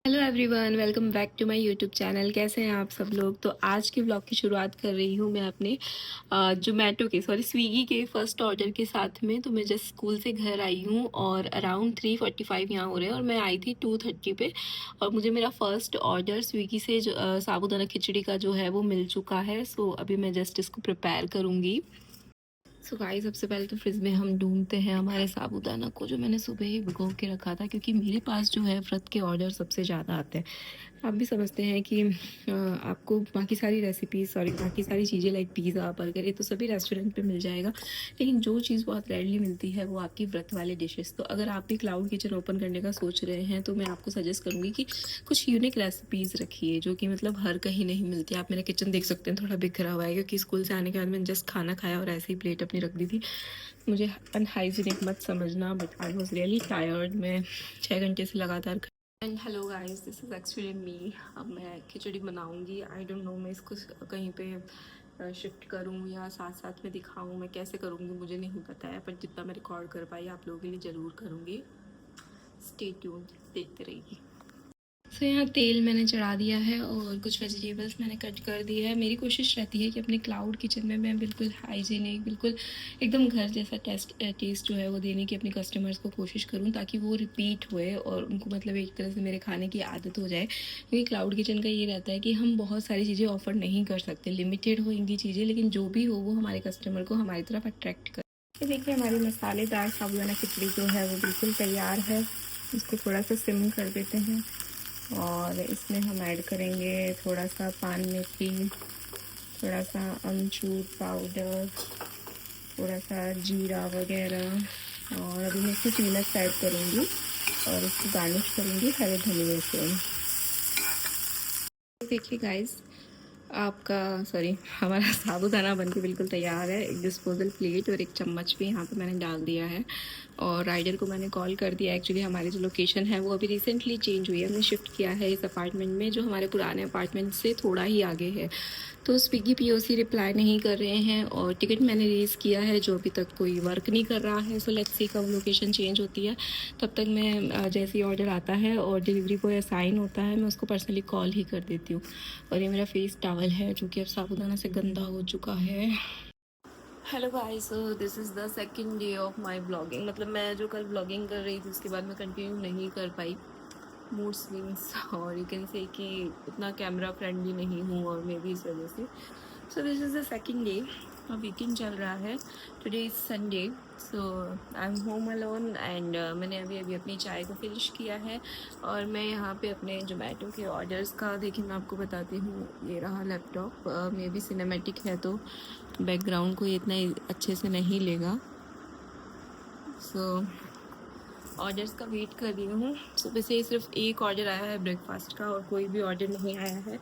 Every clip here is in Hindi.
Hello everyone, welcome back to my YouTube channel. कैसे हैं आप सब लोग। तो आज के ब्लॉग की शुरुआत कर रही हूँ मैं अपने जोमेटो के स्विगी के फर्स्ट ऑर्डर के साथ में। तो मैं जस्ट स्कूल से घर आई हूँ और अराउंड 3:45 यहाँ हो रहे हैं और मैं आई थी 2:30 पे। और मुझे मेरा फर्स्ट ऑर्डर स्विगी से साबूदाना खिचड़ी का जो है वो मिल चुका है। सो अभी मैं जस्ट इसको प्रिपेयर करूँगी। सो गाइस, सबसे पहले तो फ्रिज में हम ढूंढते हैं हमारे साबूदाना को, जो मैंने सुबह ही भिगो के रखा था, क्योंकि मेरे पास जो है व्रत के ऑर्डर सबसे ज़्यादा आते हैं। आप भी समझते हैं कि आपको बाकी सारी रेसिपीज बाकी सारी चीज़ें लाइक पिज़्ज़ा बर्गर ये तो सभी रेस्टोरेंट पे मिल जाएगा, लेकिन जो चीज़ बहुत रेयरली मिलती है वो आपकी व्रत वाले डिशेस। तो अगर आप भी क्लाउड किचन ओपन करने का सोच रहे हैं तो मैं आपको सजेस्ट करूँगी कि कुछ यूनिक रेसिपीज़ रखिए जो कि मतलब हर कहीं नहीं मिलती। आप मेरा किचन देख सकते हैं, थोड़ा बिखरा हुआ है क्योंकि स्कूल से आने के बाद मैंने जस्ट खाना खाया और ऐसे ही प्लेट अपनी रख दी थी। मुझे अनहाइजीनिक मत समझना, but I was really tired. मैं 6 घंटे से लगातार। And hello guys, this is actually me. अब मैं खिचड़ी बनाऊंगी। आई डोंट नो मैं इसको कहीं पे शिफ्ट करूं या साथ साथ में दिखाऊं, मैं कैसे करूंगी मुझे नहीं पता है, पर जितना मैं रिकॉर्ड कर पाई आप लोगों के लिए ज़रूर करूंगी। स्टे ट्यून्ड, देखते रहिए। सो यहाँ तेल मैंने चढ़ा दिया है और कुछ वेजिटेबल्स मैंने कट कर दिया है। मेरी कोशिश रहती है कि अपने क्लाउड किचन में मैं बिल्कुल हाइजीनिक, बिल्कुल एकदम घर जैसा टेस्ट जो है वो देने की अपने कस्टमर्स को कोशिश करूँ, ताकि वो रिपीट हुए और उनको मतलब एक तरह से मेरे खाने की आदत हो जाए। क्योंकि क्लाउड किचन का ये रहता है कि हम बहुत सारी चीज़ें ऑफर नहीं कर सकते, लिमिटेड होंगी चीज़ें, लेकिन जो भी हो वो हमारे कस्टमर को हमारी तरफ अट्रैक्ट कर। ये देखिए, हमारी मसालेदार साबूदाना खिचड़ी जो है वो बिल्कुल तैयार है। इसको थोड़ा सा सिम कर देते हैं और इसमें हम ऐड करेंगे थोड़ा सा पान मेथी, थोड़ा सा अमचूर पाउडर, थोड़ा सा जीरा वगैरह। और अभी मैं इसमें पीनट्स ऐड करूँगी और इसको गार्निश करूँगी हरे धनिए से। देखिए गाइस, हमारा साबूदाना बनके बिल्कुल तैयार है। एक डिस्पोजल प्लेट और एक चम्मच भी यहाँ पे मैंने डाल दिया है और राइडर को मैंने कॉल कर दिया। एक्चुअली हमारी जो लोकेशन है वो अभी रिसेंटली चेंज हुई है, हमने शिफ्ट किया है इस अपार्टमेंट में, जो हमारे पुराने अपार्टमेंट से थोड़ा ही आगे है। तो स्विगी पीओसी रिप्लाई नहीं कर रहे हैं और टिकट मैंने रेज़ किया है जो अभी तक कोई वर्क नहीं कर रहा है। सो लेट्स सी कब लोकेशन चेंज होती है। तब तक मैं जैसे ही ऑर्डर आता है और डिलीवरी बॉय असाइन होता है मैं उसको पर्सनली कॉल ही कर देती हूँ। और ये मेरा फेस टॉवल है जो कि अब साबुदाना से गंदा हो चुका है। Hello guys, this is the second day of my blogging. मतलब मैं जो कल ब्लॉगिंग कर रही थी उसके बाद मैं कंटिन्यू नहीं कर पाई, मूड स्विंग्स, और यू कैन से कि उतना कैमरा फ्रेंडली नहीं हूँ और मे भी इस वजह से। So this is the second day. Weekend चल रहा है, today is Sunday. So I am home alone and मैंने अभी अभी अपनी चाय को फिनिश किया है और मैं यहाँ पे अपने जोमेटो के ऑर्डर्स का, देखिए मैं आपको बताती हूँ, ये रहा लैपटॉप। मे बी सिनेमेटिक है तो बैकग्राउंड को ये इतना अच्छे से नहीं लेगा। सो ऑर्डर्स का वेट कर रही हूँ। सुबह से सिर्फ एक ऑर्डर आया है ब्रेकफास्ट का और कोई भी ऑर्डर नहीं आया है।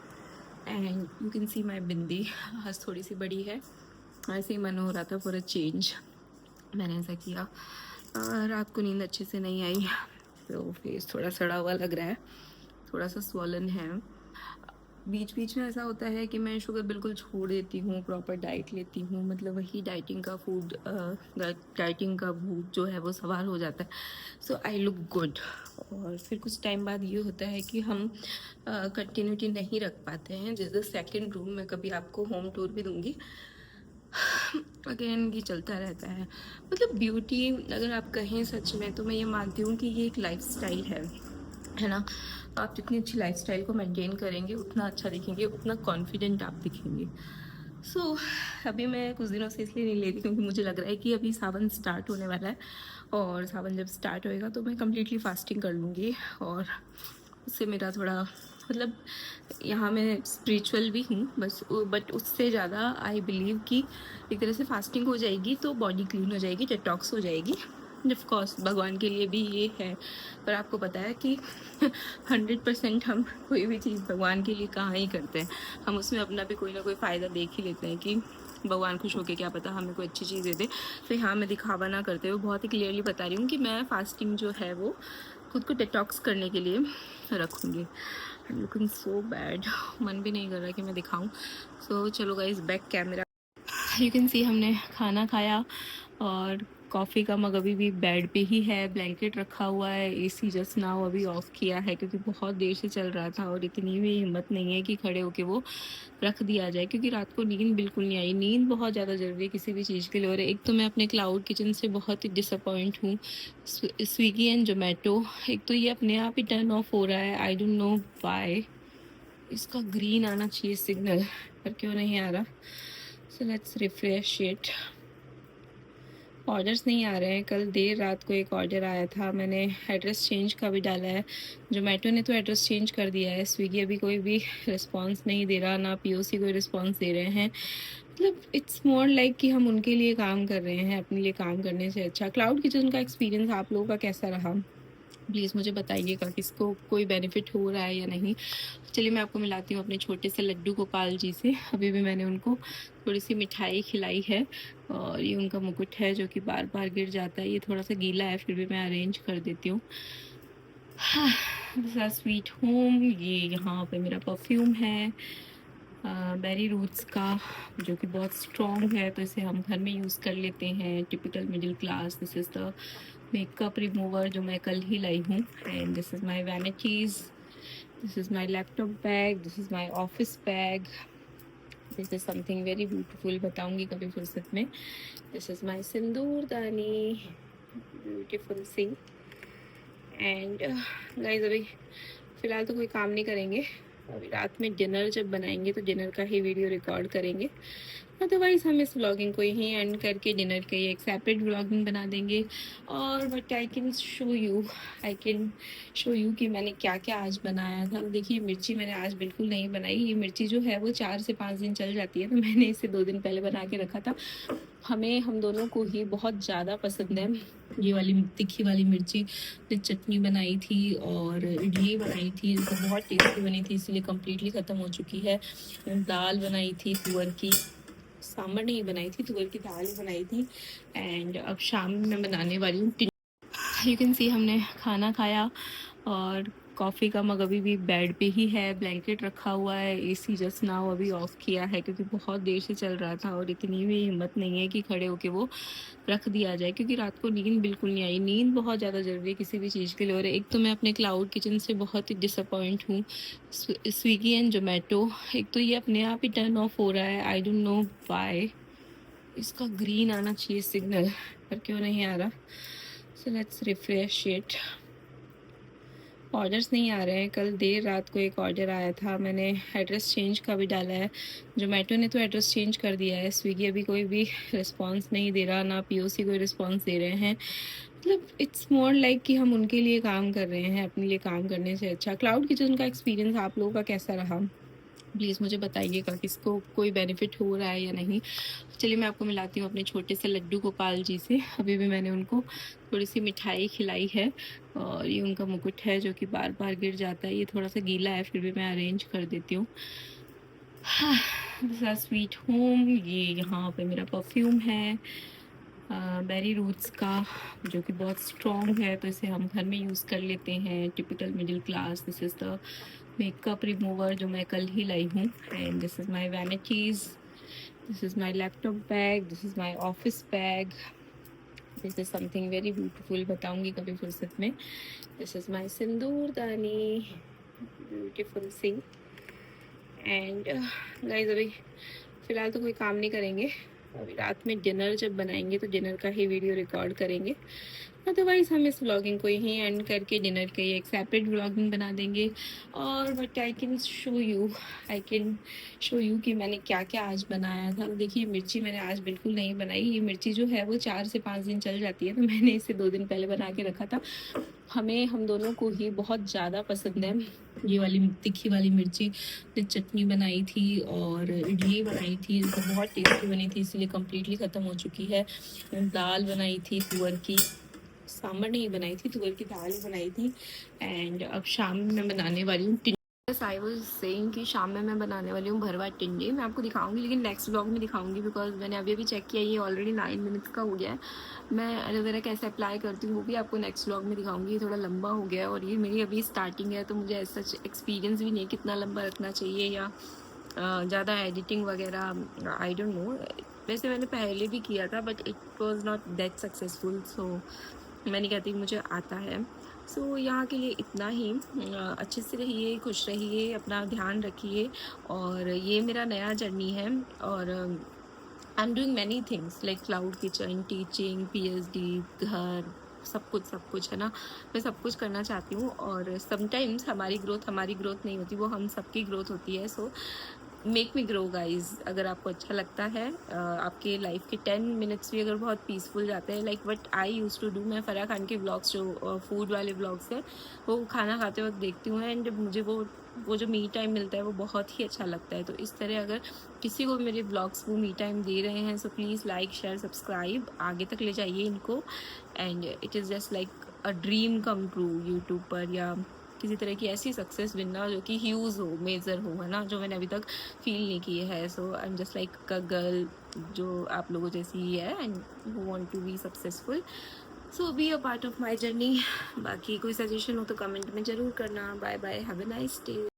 एंड यू कैन सी माई बिंदी आज थोड़ी सी बड़ी है, ऐसे ही मन हो रहा था फॉर अ चेंज, मैंने ऐसा किया। रात को नींद अच्छे से नहीं आई तो फेस थोड़ा सड़ा हुआ लग रहा है, थोड़ा सा स्वॉलन है। बीच बीच में ऐसा होता है कि मैं शुगर बिल्कुल छोड़ देती हूँ, प्रॉपर डाइट लेती हूँ, मतलब वही डाइटिंग का फूड, डाइटिंग का भूत जो है वो सवार हो जाता है। So I look good. और फिर कुछ टाइम बाद ये होता है कि हम कंटिन्यूटी नहीं रख पाते हैं। जैसे सेकंड रूम में कभी आपको होम टूर भी दूंगी, अगेन ये चलता रहता है। मतलब ब्यूटी अगर आप कहें सच में, तो मैं ये मानती हूँ कि ये एक लाइफस्टाइल है ना। आप जितनी अच्छी लाइफस्टाइल को मेंटेन करेंगे उतना अच्छा दिखेंगे, उतना कॉन्फिडेंट आप दिखेंगे। सो अभी मैं कुछ दिनों से इसलिए नहीं ले रही क्योंकि मुझे लग रहा है कि अभी सावन स्टार्ट होने वाला है और सावन जब स्टार्ट होएगा तो मैं कम्प्लीटली फास्टिंग कर लूँगी और उससे मेरा थोड़ा मतलब, यहाँ मैं स्पिरिचुअल भी हूँ बस, बट उससे ज़्यादा आई बिलीव कि एक तरह से फास्टिंग हो जाएगी तो बॉडी क्लीन हो जाएगी, डिटॉक्स हो जाएगी। ऑफ कोर्स भगवान के लिए भी ये है, पर आपको पता है कि 100% हम कोई भी चीज़ भगवान के लिए कहाँ ही करते हैं। हम उसमें अपना भी कोई ना कोई फ़ायदा देख ही लेते हैं कि भगवान खुश होकर क्या पता हमें कोई अच्छी चीज़ दे दे। तो यहाँ मैं दिखावा ना करते हुए बहुत ही क्लियरली बता रही हूँ कि मैं फास्टिंग जो है वो खुद को डिटॉक्स करने के लिए रखूँगी। लुकिंग सो बैड, मन भी नहीं कर रहा कि मैं दिखाऊं। सो चलो guys, back camera. You can see हमने खाना खाया और कॉफ़ी का मग अभी भी बेड पे ही है, ब्लैंकेट रखा हुआ है, एसी जस्ट नाउ अभी ऑफ किया है क्योंकि बहुत देर से चल रहा था और इतनी भी हिम्मत नहीं है कि खड़े होके वो रख दिया जाए क्योंकि रात को नींद बिल्कुल नहीं आई। नींद बहुत ज़्यादा ज़रूरी है किसी भी चीज़ के लिए। और एक तो मैं अपने क्लाउड किचन से बहुत ही डिसअपॉइंट हूँ। स्विगी एंड जोमेटो, एक तो ये अपने आप ही टर्न ऑफ हो रहा है, आई डोंट नो व्हाई। इसका ग्रीन आना चाहिए सिग्नल, पर क्यों नहीं आ रहा। So let's refresh it. Orders नहीं आ रहे हैं। कल देर रात को एक ऑर्डर आया था, मैंने एड्रेस चेंज का भी डाला है। जोमेटो ने तो एड्रेस चेंज कर दिया है, स्विगी अभी कोई भी रिस्पांस नहीं दे रहा, ना पीओसी कोई रिस्पांस दे रहे हैं। मतलब इट्स मोर लाइक कि हम उनके लिए काम कर रहे हैं, अपने लिए काम करने से अच्छा। क्लाउड किचन का एक्सपीरियंस आप लोगों का कैसा रहा, प्लीज़ मुझे बताइएगा, किसको कोई बेनिफिट हो रहा है या नहीं। चलिए मैं आपको मिलाती हूँ अपने छोटे से लड्डू गोपाल जी से। अभी भी मैंने उनको थोड़ी सी मिठाई खिलाई है और ये उनका मुकुट है जो कि बार बार गिर जाता है। ये थोड़ा सा गीला है, फिर भी मैं अरेंज कर देती हूँ। दिस स्वीट होम, ये यहाँ पे मेरा परफ्यूम है बेरी रूट्स का, जो कि बहुत स्ट्रॉन्ग है, तो इसे हम घर में यूज़ कर लेते हैं। Typical middle class. This is the makeup remover जो मैं कल ही लाई हूँ। And this is my vanities, this is my laptop bag, this is my office bag, this is something very beautiful, बताऊंगी कभी फुर्सत में। this is my सिंदूर दानी, beautiful सी। एंड गाइज अभी फ़िलहाल तो कोई काम नहीं करेंगे, अभी रात में डिनर जब बनाएंगे तो डिनर का ही वीडियो रिकॉर्ड करेंगे। अदरवाइज़ हम इस व्लॉगिंग को यहीं एंड करके डिनर के एक सेपरेट व्लॉगिंग बना देंगे। और but I can show you कि मैंने क्या क्या आज बनाया था। देखिए मिर्ची मैंने आज बिल्कुल नहीं बनाई। ये मिर्ची जो है वो 4 से 5 दिन चल जाती है, तो मैंने इसे 2 दिन पहले बना के रखा था। हम दोनों को ही बहुत ज़्यादा पसंद है ये वाली तीखी वाली मिर्ची। चटनी बनाई थी और इडली बनाई थी जो बहुत टेस्टी बनी थी, इसलिए कम्प्लीटली ख़त्म हो चुकी है। दाल बनाई थी तुअर की, सांभर नहीं बनाई थी, तुअर की दाल बनाई थी। एंड अब शाम में मैं बनाने वाली हूँ। यू कैन सी हमने खाना खाया और कॉफ़ी का मग अभी भी बेड पे ही है, ब्लैंकेट रखा हुआ है, एसी जस्ट नाउ अभी ऑफ किया है क्योंकि बहुत देर से चल रहा था और इतनी भी हिम्मत नहीं है कि खड़े होके वो रख दिया जाए क्योंकि रात को नींद बिल्कुल नहीं आई। नींद बहुत ज़्यादा ज़रूरी है किसी भी चीज़ के लिए। और एक तो मैं अपने क्लाउड किचन से बहुत ही डिसअपॉइंट हूँ। स्विगी एंड जोमेटो, एक तो ये अपने आप ही टर्न ऑफ हो रहा है, आई डोंट नो व्हाई। इसका ग्रीन आना चाहिए सिग्नल, पर क्यों नहीं आ रहा। So let's refresh it. Orders नहीं आ रहे हैं। कल देर रात को एक ऑर्डर आया था, मैंने एड्रेस चेंज का भी डाला है। जोमेटो ने तो एड्रेस चेंज कर दिया है, स्विगी अभी कोई भी रिस्पांस नहीं दे रहा, ना पीओसी कोई रिस्पांस दे रहे हैं। मतलब इट्स मोर लाइक कि हम उनके लिए काम कर रहे हैं, अपने लिए काम करने से अच्छा। क्लाउड किचन का एक्सपीरियंस आप लोगों का कैसा रहा, प्लीज़ मुझे बताइएगा, किसको कोई बेनिफिट हो रहा है या नहीं। चलिए मैं आपको मिलाती हूँ अपने छोटे से लड्डू गोपाल जी से। अभी भी मैंने उनको थोड़ी सी मिठाई खिलाई है और ये उनका मुकुट है जो कि बार बार गिर जाता है। ये थोड़ा सा गीला है, फिर भी मैं अरेंज कर देती हूँ। दिस स्वीट होम, ये यहाँ पे मेरा परफ्यूम है बेरी रूट्स का, जो कि बहुत स्ट्रॉन्ग है, तो इसे हम घर में यूज़ कर लेते हैं। Typical middle class. This is the makeup remover जो मैं कल ही लाई हूँ। And this is my vanities, this is my laptop bag, this is my office bag, this is something very beautiful, बताऊंगी कभी फुर्सत में। दिस इज़ माई सिंदूर दानी, ब्यूटीफुल सी। एंड गाइज अभी फ़िलहाल तो कोई काम नहीं करेंगे, अभी रात में डिनर जब बनाएंगे तो डिनर का ही वीडियो रिकॉर्ड करेंगे। अदरवाइज़ हम इस व्लॉगिंग को यहीं एंड करके डिनर के एक सेपरेट व्लॉगिंग बना देंगे। और but I can show you कि मैंने क्या क्या आज बनाया था। देखिए मिर्ची मैंने आज बिल्कुल नहीं बनाई। ये मिर्ची जो है वो 4 से 5 दिन चल जाती है, तो मैंने इसे 2 दिन पहले बना के रखा था। हम दोनों को ही बहुत ज़्यादा पसंद है ये वाली तीखी वाली मिर्ची। चटनी बनाई थी और इडली बनाई थी जो बहुत टेस्टी बनी थी, इसलिए कम्प्लीटली ख़त्म हो चुकी है। दाल बनाई थी तुअर की, सांभर नहीं बनाई थी, तुअर की दाल बनाई थी। एंड अब शाम में मैं बनाने वाली हूँ आई वाज सेइंग कि शाम में मैं बनाने वाली हूँ भरवा टिंडे। मैं आपको दिखाऊंगी, लेकिन नेक्स्ट ब्लॉग में दिखाऊंगी, बिकॉज मैंने अभी अभी चेक किया, ये ऑलरेडी 9 मिनट्स का हो गया है। मैं एलोवेरा कैसे अप्लाई करती हूँ वो भी आपको नेक्स्ट ब्लॉग में दिखाऊंगी। ये थोड़ा लंबा हो गया है और ये मेरी अभी स्टार्टिंग है, तो मुझे ऐसा एक्सपीरियंस भी नहीं है कितना लंबा रखना चाहिए या ज़्यादा एडिटिंग वगैरह, आई डोंट नो। वैसे मैंने पहले भी किया था but it was not that successful, so मैं नहीं कहती मुझे आता है। सो यहाँ के लिए इतना ही। अच्छे से रहिए, खुश रहिए, अपना ध्यान रखिए। और ये मेरा नया जर्नी है। और I am doing many things like cloud kitchen, teaching, PhD, घर, सब कुछ है ना। मैं सब कुछ करना चाहती हूँ। और समटाइम्स हमारी ग्रोथ नहीं होती, वो हम सबकी ग्रोथ होती है। So make me grow guys. अगर आपको अच्छा लगता है, आपके लाइफ के 10 मिनट्स भी अगर बहुत पीसफुल जाते हैं, like what I used to do. मैं फराह खान के ब्लॉग्स, जो फूड वाले ब्लॉग्स हैं, वो खाना खाते वक्त देखती हूँ। एंड मुझे वो जो मी टाइम मिलता है वो बहुत ही अच्छा लगता है। तो इस तरह अगर किसी को मेरे ब्लॉग्स वो मी टाइम दे रहे हैं, so please like, share, subscribe, आगे तक ले जाइए इनको। And it is just like a dream come true YouTube पर, या किसी तरह की ऐसी सक्सेस मिलना जो कि ह्यूज हो, मेजर हो, है ना, जो मैंने अभी तक फील नहीं की है। So I am just like a girl जो आप लोगों जैसी ही है and who want to be successful. So be a part of my journey. बाकी कोई सजेशन हो तो कमेंट में ज़रूर करना। Bye bye, have a nice day.